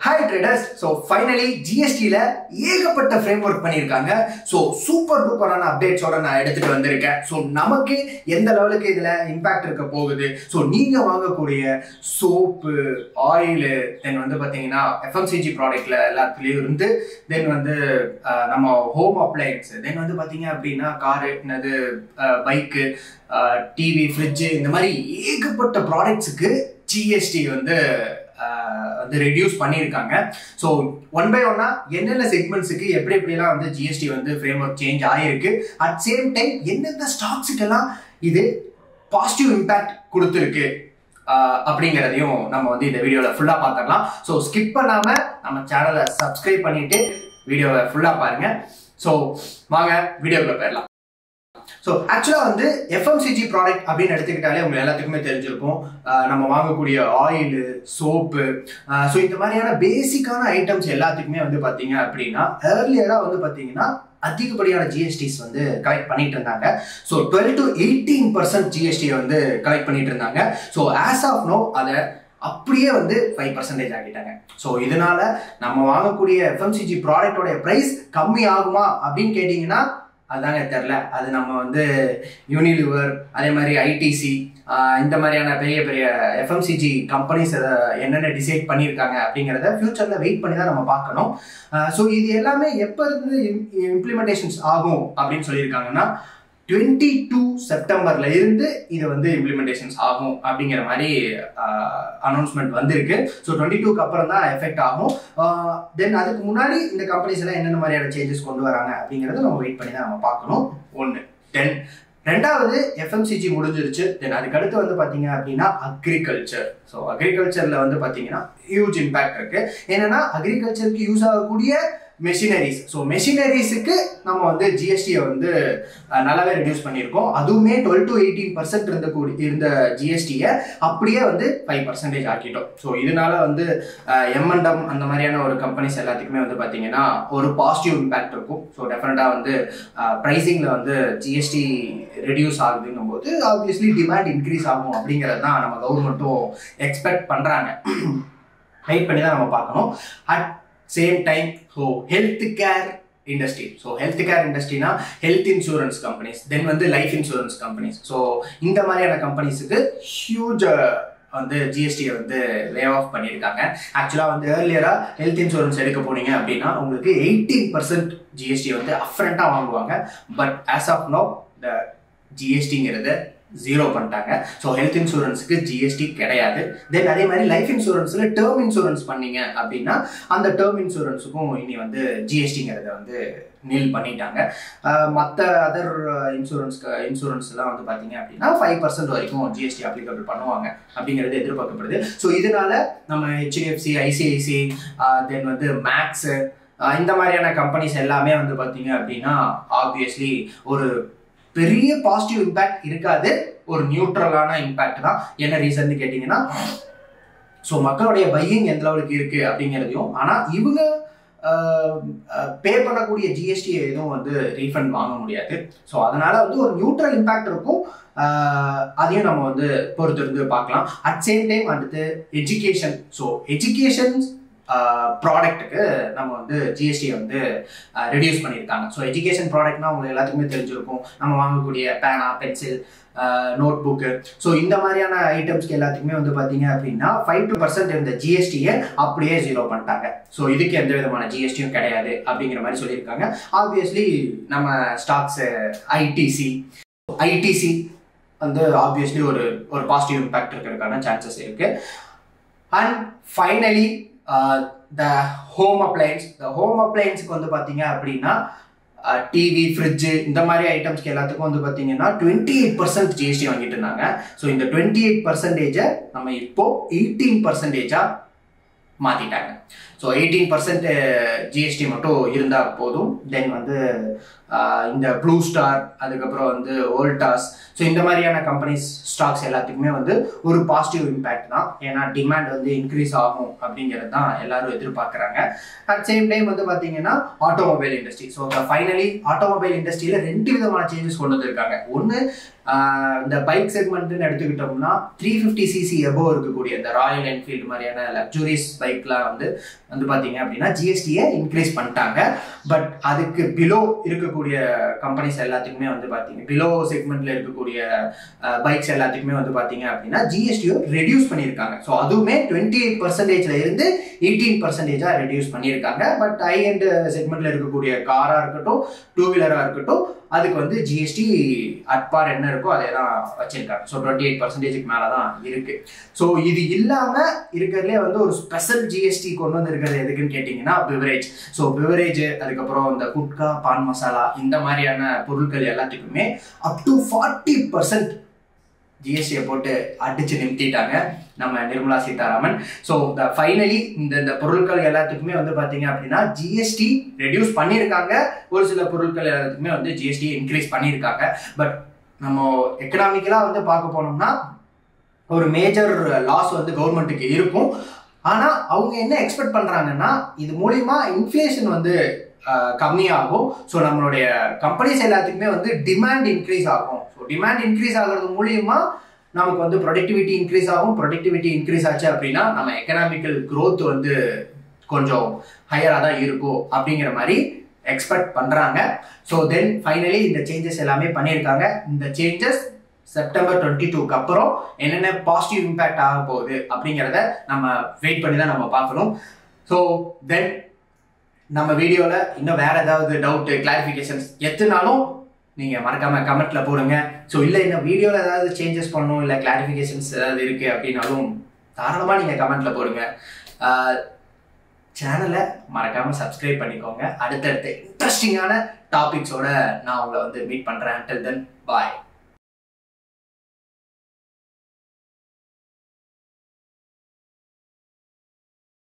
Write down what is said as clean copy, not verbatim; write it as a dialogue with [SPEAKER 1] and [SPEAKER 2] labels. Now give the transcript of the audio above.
[SPEAKER 1] Hi traders, so finally GST ல ஏகப்பட்ட framework பண்ணிருக்காங்க. So super duperான updates ஓட நான் எடுத்துட்டு வந்திருக்கேன். So நமக்கு எந்த லெவலுக்கு இதுல இம்பாக்ட் இருக்க போகுது. So நீங்க வாங்கக்கூடிய soap, oil, then வந்து பாத்தீங்கன்னா FMCG ப்ராடக்ட்ல எல்லாத்துலயும் இருந்து then வந்து நம்ம home appliance, then வந்து பாத்தீங்க அப்படின்னா கார், என்னது பைக், டிவி, ஃப்ரிட்ஜ், இந்த மாதிரி ஏகப்பட்ட ப்ராடக்ட்ஸுக்கு GST வந்து ரெடியூஸ் பண்ணியிருக்காங்க. ஸோ ஒன் பை ஒன்னா என்னென்ன செக்மெண்ட்ஸுக்கு எப்படிலாம் வந்து ஜிஎஸ்டி வந்து ஃப்ரேம்வொர்க் சேஞ்ச் ஆகிருக்கு, அட் சேம் டைம் எந்தெந்த ஸ்டாக்ஸுக்கெல்லாம் இது பாசிட்டிவ் இம்பேக்ட் கொடுத்துருக்கு அப்படிங்கிறதையும் நம்ம வந்து இந்த வீடியோவில் ஃபுல்லாக பார்த்துடலாம். ஸோ ஸ்கிப் பண்ணாமல் நம்ம சேனலை சப்ஸ்கிரைப் பண்ணிட்டு வீடியோவை ஃபுல்லாக பாருங்க. ஸோ வாங்க வீடியோக்குள்ள போயிடலாம். ஸோ ஆக்சுவலாக வந்து எஃப்எம்சிஜி ப்ராடக்ட் அப்படின்னு எடுத்துக்கிட்டாலே உங்களுக்கு எல்லாத்துக்குமே தெரிஞ்சிருக்கும். நம்ம வாங்கக்கூடிய ஆயில், சோப்பு, ஸோ இந்த மாதிரியான பேசிக்கான ஐட்டம்ஸ் எல்லாத்துக்குமே வந்து பார்த்தீங்க அப்படின்னா ஏர்லியராக வந்து பார்த்தீங்கன்னா அதிகப்படியான ஜிஎஸ்டிஸ் வந்து கலெக்ட் பண்ணிட்டு இருந்தாங்க. ஸோ 12 to 18% ஜிஎஸ்டியை வந்து கலெக்ட் பண்ணிட்டு இருந்தாங்க. ஸோ ஆஸ் ஆஃப் நோ அதை அப்படியே வந்து 5% ஆகிட்டாங்க. ஸோ இதனால நம்ம வாங்கக்கூடிய எஃப்எம்சிஜி ப்ராடக்டோடைய ப்ரைஸ் கம்மி ஆகுமா அப்படின்னு கேட்டிங்கன்னா அதுதாங்க தெரில. அது நம்ம வந்து யூனிலிவர், அதே மாதிரி ஐடிசி, இந்த மாதிரியான பெரிய பெரிய எஃப்எம்சிஜி கம்பெனிஸ் அதை என்னென்ன டிசைட் பண்ணியிருக்காங்க அப்படிங்கிறத ஃபியூச்சரில் வெயிட் பண்ணி தான் நம்ம பார்க்கணும். ஸோ இது எல்லாமே எப்போ இருந்து இம்ப்ளிமெண்டேஷன்ஸ் ஆகும் அப்படின்னு சொல்லியிருக்காங்கன்னா 22 செப்டம்பர்ல இருந்து இது வந்து இம்ப்ளிமெண்டேஷன்ஸ் ஆகும் அப்படிங்கிற மாதிரி அனௌன்ஸ்மெண்ட் வந்திருக்கு. ஸோ 22க்கு அப்புறம் தான் எஃபெக்ட் ஆகும். தென் அதுக்கு முன்னாடி இந்த கம்பெனிஸ் எல்லாம் என்னென்ன மாதிரியான சேஞ்சஸ் கொண்டு வராங்க அப்படிங்கிறத நம்ம வெயிட் பண்ணி தான் நம்ம பார்க்கணும். ஒன்று. தென் ரெண்டாவது எஃப்எம்சிஜி முடிஞ்சிருச்சு. தென் அதுக்கு அடுத்து வந்து பார்த்தீங்க அப்படின்னா அக்ரிகல்ச்சர். ஸோ அக்ரிகல்ச்சரில் வந்து பார்த்தீங்கன்னா ஹியூஜ் இம்பேக்ட் இருக்கு. என்னன்னா அக்ரிகல்ச்சருக்கு யூஸ் ஆகக்கூடிய மெஷினரிஸ், ஸோ மெஷினரிஸுக்கு நம்ம வந்து ஜிஎஸ்டியை வந்து நல்லாவே ரெடியூஸ் பண்ணியிருக்கோம். அதுவுமே 12 to 18% இருந்த ஜிஎஸ்டியை அப்படியே வந்து 5% ஆக்கிட்டோம். ஸோ இதனால வந்து M&M அந்த மாதிரியான ஒரு கம்பெனிஸ் எல்லாத்துக்குமே வந்து பார்த்தீங்கன்னா ஒரு பாசிட்டிவ் இம்பேக்ட் இருக்கும். ஸோ டெஃபினட்டாக வந்து ப்ரைஸிங்கில் வந்து ஜிஎஸ்டி ரெடியூஸ் ஆகுதுங்கும் போது ஆப்வியஸ்லி டிமாண்ட் இன்க்ரீஸ் ஆகும் அப்படிங்கிறது தான் நம்ம கவர்மெண்ட்டும் எக்ஸ்பெக்ட் பண்ணுறாங்க. வெயிட் பண்ணி தான் நம்ம பார்க்கணும். At same time so health care industry, so health care இண்டஸ்ட்ரினா ஹெல்த் இன்சூரன்ஸ் கம்பெனிஸ், தென் வந்து லைஃப் இன்சூரன்ஸ் கம்பெனிஸ், ஸோ இந்த மாதிரியான கம்பெனிஸுக்கு ஹியூஜ் வந்து ஜிஎஸ்டியை வந்து வே ஆஃப் பண்ணியிருக்காங்க. ஆக்சுவலாக வந்து ஏர்லியராக ஹெல்த் இன்சூரன்ஸ் எடுக்க போனீங்க அப்படின்னா உங்களுக்கு 18% ஜிஎஸ்டி வந்து அப்ஃப்ரண்ட்டாக வாங்குவாங்க. But as of now the ஜிஎஸ்டிங்கிறத 0 பண்ணிட்டாங்க. ஸோ ஹெல்த் இன்சூரன்ஸுக்கு ஜிஎஸ்டி கிடையாது. தென் அதே மாதிரி லைஃப் இன்சூரன்ஸில் டேர்ம் இன்சூரன்ஸ் பண்ணீங்க அப்படின்னா அந்த டேர்ம் இன்சூரன்ஸுக்கும் இனி வந்து ஜிஎஸ்டிங்கிறத வந்து நில் பண்ணிட்டாங்க. மற்ற அதர் இன்சூரன்ஸ்லாம் வந்து பார்த்தீங்க அப்படின்னா 5% வரைக்கும் ஜிஎஸ்டி அப்ளிகபிள் பண்ணுவாங்க அப்படிங்கிறது எதிர்பார்க்கப்படுது. ஸோ இதனால நம்ம HDFC, ICICI, தென் வந்து மேக்ஸு, இந்த மாதிரியான கம்பெனிஸ் எல்லாமே வந்து பார்த்தீங்க அப்படின்னா ஆப்வியஸ்லி ஒரு பெரிய பாசிட்டிவ் இம்பேக்ட் இருக்காது, ஒரு நியூட்ரலான இம்பேக்ட் தான். என்ன ரீசன் கேட்டிங்கன்னா ஸோ மக்களுடைய பையிங் எந்த லெவலுக்கு இருக்குது அப்படிங்கிறதையும், ஆனால் இவங்க பே பண்ணக்கூடிய ஜிஎஸ்டியை எதுவும் வந்து ரீஃபண்ட் வாங்க முடியாது. ஸோ அதனால் வந்து ஒரு நியூட்ரல் இம்பேக்ட் இருக்கும். அதையும் நம்ம வந்து பொறுத்திருந்து பார்க்கலாம். அட் சேம் டைம் அடுத்து எஜுகேஷன். ஸோ எஜுகேஷன் ப்ராடக்ட்டுக்கு நம்ம வந்து ஜிஎஸ்டியை வந்து ரெடியூஸ் பண்ணியிருக்காங்க. ஸோ எஜுகேஷன் ப்ராடக்ட்னா உங்களுக்கு எல்லாத்துக்குமே தெரிஞ்சிருக்கும். நம்ம வாங்கக்கூடிய பேனா, பென்சில், நோட் புக்கு, ஸோ இந்த மாதிரியான ஐட்டம்ஸ்க்கு எல்லாத்துக்குமே வந்து பார்த்தீங்க அப்படின்னா 5% இருந்த ஜிஎஸ்டியை அப்படியே 0 பண்ணிட்டாங்க. ஸோ இதுக்கு எந்த விதமான ஜிஎஸ்டியும் கிடையாது அப்படிங்கிற மாதிரி சொல்லியிருக்காங்க. ஆப்வியஸ்லி நம்ம ஸ்டாக்ஸ் ஐடிசி வந்து ஆப்வியஸ்லி ஒரு பாசிட்டிவ் இம்பேக்ட் இருக்கிறதுக்கான சான்சஸ் இருக்கு. அண்ட் ஃபைனலி த ஹோம் அப்ளையன்ஸுக்கு வந்து பார்த்தீங்க அப்படின்னா டிவி, ஃப்ரிட்ஜு, இந்த மாதிரி ஐட்டம்ஸ்க்கு எல்லாத்துக்கும் வந்து பார்த்தீங்கன்னா 28% ஜிஎஸ்டி வாங்கிட்டு இருந்தாங்க. ஸோ இந்த 28% நம்ம இப்போ 18% மாற்றிட்டாங்க. ஸோ 18% ஜிஎஸ்டி மட்டும் இருந்தால் போதும். தென் வந்து இந்த ப்ளூ ஸ்டார், அதுக்கப்புறம் வந்து வோல்டாஸ், ஸோ இந்த மாதிரியான கம்பெனிஸ் ஸ்டாக்ஸ் எல்லாத்துக்குமே வந்து ஒரு பாசிட்டிவ் இம்பேக்ட் தான். ஏன்னா டிமாண்ட் வந்து இன்க்ரீஸ் ஆகும் அப்படிங்கிறது தான் எல்லாரும் எதிர்பார்க்குறாங்க. அட் சேம் டைம் வந்து பார்த்தீங்கன்னா automobile industry. So finally automobile இண்டஸ்ட்ரியில் 2 விதமான சேஞ்சஸ் கொண்டு வந்திருக்காங்க. ஒன்று இந்த பைக் செக்மெண்ட்னு எடுத்துக்கிட்டோம்னா 350cc எபோவ் இருக்கக்கூடிய இந்த ராயல் என்ஃபீல்டு மாதிரியான லக்ஸுரியஸ் பைக்லாம் வந்து பார்த்தீங்க அப்படின்னா ஜிஎஸ்டியை இன்க்ரீஸ் பண்ணிட்டாங்க. பட் அதுக்கு பிலோ இருக்கக்கூடிய கம்பெனிஸ் எல்லாத்துக்குமே வந்து பார்த்தீங்க, பிலோ செக்மெண்ட்ல இருக்கக்கூடிய பைக்ஸ் எல்லாத்துக்குமே வந்து பார்த்தீங்க அப்படின்னா ஜிஎஸ்டியை ரெடியூஸ் பண்ணியிருக்காங்க. ஸோ அதுவுமே 28% இருந்து 18% ரெடியூஸ் பண்ணியிருக்காங்க. பட் ஹை எண்ட் செக்மெண்ட்ல இருக்கக்கூடிய காராக இருக்கட்டும், டூ வீலராக இருக்கட்டும், அதுக்கு வந்து ஜிஎஸ்டி அட்பார் என்ன இருக்கோ அதே தான் வச்சிருக்காங்க. ஸோ 28% மேலே தான் இருக்கு. ஸோ இது இல்லாமல் இருக்கிறதுலே வந்து ஒரு ஸ்பெஷல் ஜிஎஸ்டி கொண்டு வந்திருக்கிறது எதுக்குன்னு கேட்டிங்கன்னா பிவரேஜ். ஸோ பிவரேஜ், அதுக்கப்புறம் இந்த குட்கா, பான் மசாலா, இந்த மாதிரியான பொருட்கள் எல்லாத்துக்குமே அப் டு 40% ஜிஎஸ்டியை போட்டு அடிச்சு நிறுத்திட்டாங்க நம்ம நிர்மலா சீதாராமன். ஸோ ஃபைனலி இந்த பொருட்கள் எல்லாத்துக்குமே வந்து பார்த்தீங்க அப்படின்னா ஜிஎஸ்டி ரெடியூஸ் பண்ணியிருக்காங்க. ஒரு சில பொருட்கள் எல்லாத்துக்குமே வந்து ஜிஎஸ்டி இன்க்ரீஸ் பண்ணியிருக்காங்க. பட் நம்ம எக்கனாமிக்கலாக வந்து பார்க்க போனோம்னா ஒரு மேஜர் லாஸ் வந்து கவர்மெண்ட்டுக்கு இருக்கும். ஆனால் அவங்க என்ன எக்ஸ்பெக்ட் பண்ணுறாங்கன்னா இது மூலிமா இன்ஃப்ளேஷன் வந்து கம்மியாகும். ஸோ நம்மளுடைய கம்பெனிஸ் எல்லாத்துக்குமே வந்து டிமாண்ட் இன்க்ரீஸ் ஆகும். ஸோ டிமாண்ட் இன்க்ரீஸ் ஆகிறது மூலியமா நமக்கு வந்து ப்ரொடக்டிவிட்டி இன்க்ரீஸ் ஆகும். ப்ரொடக்டிவிட்டி இன்க்ரீஸ் ஆச்சு அப்படின்னா நம்ம எக்கனாமிக்கல் க்ரோத் வந்து கொஞ்சம் ஹையராக தான் இருக்கும் அப்படிங்கிற மாதிரி எக்ஸ்பெக்ட் பண்ணுறாங்க. ஸோ தென் ஃபைனலி இந்த சேஞ்சஸ் எல்லாமே பண்ணியிருக்காங்க. இந்த சேஞ்சஸ் செப்டம்பர் 22க்கு அப்புறம் என்னென்ன பாசிட்டிவ் இம்பேக்ட் ஆக போகுது அப்படிங்கிறத நம்ம வெயிட் பண்ணி தான் நம்ம பார்க்கணும். ஸோ தென் நம்ம வீடியோவில் இன்னும் வேற ஏதாவது டவுட்டு, கிளாரிஃபிகேஷன்ஸ் எத்துனாலும் நீங்கள் மறக்காமல் கமெண்ட்டில் போடுங்க. ஸோ இல்லை இந்த வீடியோவில் ஏதாவது சேஞ்சஸ் பண்ணணும், இல்லை கிளாரிஃபிகேஷன்ஸ் ஏதாவது இருக்குது அப்படின்னாலும் தாராளமாக நீங்கள் கமெண்ட்டில் போடுங்க. சேனலை மறக்காமல் சப்ஸ்கிரைப் பண்ணிக்கோங்க. அடுத்தடுத்த இன்ட்ரெஸ்டிங்கான டாபிக்ஸோட நான் உங்களை வந்து மீட் பண்ணுறேன். until then bye.